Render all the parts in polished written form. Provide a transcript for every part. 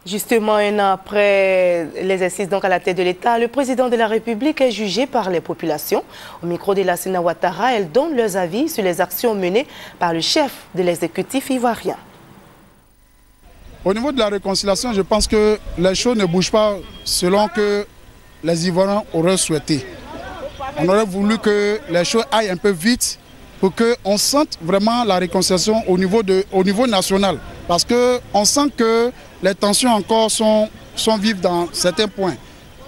Justement, un an après l'exercice donc à la tête de l'État, le président de la République est jugé par les populations. Au micro de Lassina Ouattara, elles donnent leurs avis sur les actions menées par le chef de l'exécutif ivoirien. Au niveau de la réconciliation, je pense que les choses ne bougent pas selon que les Ivoiriens auraient souhaité. On aurait voulu que les choses aillent un peu vite pour qu'on sente vraiment la réconciliation au niveau national. Parce qu'on sent que les tensions encore sont vives dans certains points.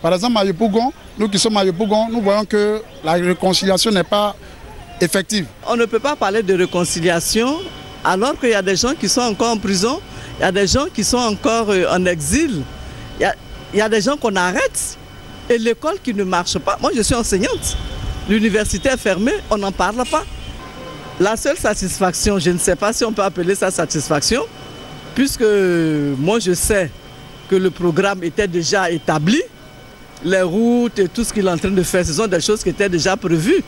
Par exemple, à Yopougon, nous qui sommes à Yopougon, nous voyons que la réconciliation n'est pas effective. On ne peut pas parler de réconciliation alors qu'il y a des gens qui sont encore en prison, il y a des gens qui sont encore en exil, il y a des gens qu'on arrête et l'école qui ne marche pas. Moi, je suis enseignante. L'université est fermée, on n'en parle pas. La seule satisfaction, je ne sais pas si on peut appeler ça satisfaction, puisque moi je sais que le programme était déjà établi, les routes et tout ce qu'il est en train de faire, ce sont des choses qui étaient déjà prévues.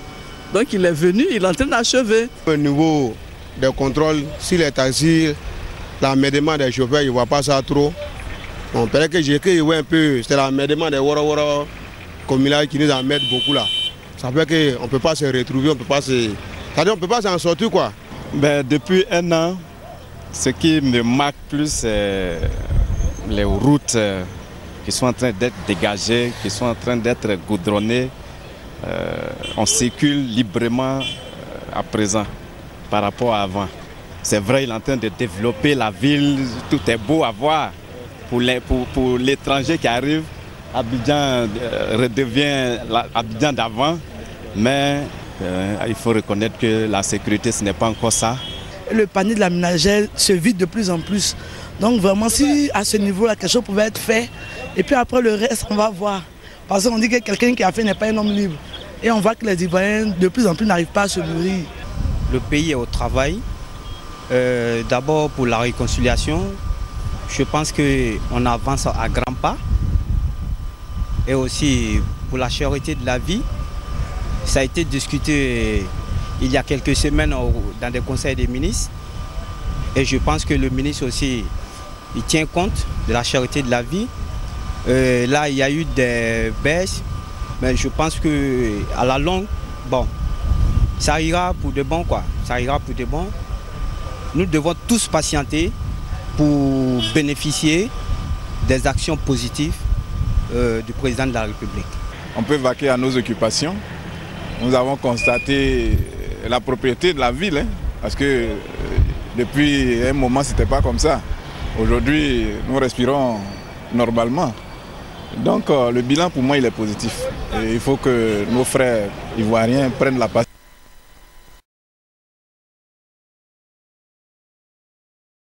Donc il est venu, il est en train d'achever. Au niveau des contrôles, sur les taxis, l'amèdement des chauffeurs, je ne vois pas ça trop. On peut que j'ai écrit un peu, c'est l'amèdement des Wara comme il a qui nous amène beaucoup là. Ça fait qu'on ne peut pas se retrouver, on ne peut pas s'en sortir quoi. Ben, depuis un an, ce qui me marque plus, c'est les routes qui sont en train d'être dégagées, qui sont en train d'être goudronnées. On circule librement à présent par rapport à avant. C'est vrai, il est en train de développer la ville, tout est beau à voir. Pour l'étranger qui arrive, Abidjan redevient l'Abidjan d'avant, mais il faut reconnaître que la sécurité, ce n'est pas encore ça. Le panier de la ménagère se vide de plus en plus. Donc vraiment, si à ce niveau-là, quelque chose pouvait être fait, et puis après le reste, on va voir. Parce qu'on dit que quelqu'un qui a fait n'est pas un homme libre. Et on voit que les Ivoiriens, de plus en plus, n'arrivent pas à se nourrir. Le pays est au travail. D'abord pour la réconciliation, je pense qu'on avance à grands pas. Et aussi pour la cherté de la vie, ça a été discuté il y a quelques semaines dans des conseils des ministres. Et je pense que le ministre aussi, il tient compte de la cherté de la vie. Là, il y a eu des baisses, mais je pense qu'à la longue, bon, ça ira pour de bon quoi. Ça ira pour de bon. Nous devons tous patienter pour bénéficier des actions positives du président de la République. On peut vaquer à nos occupations. Nous avons constaté la propriété de la ville, hein, parce que depuis un moment, ce n'était pas comme ça. Aujourd'hui, nous respirons normalement. Donc le bilan pour moi, il est positif. Et il faut que nos frères ivoiriens prennent la patience.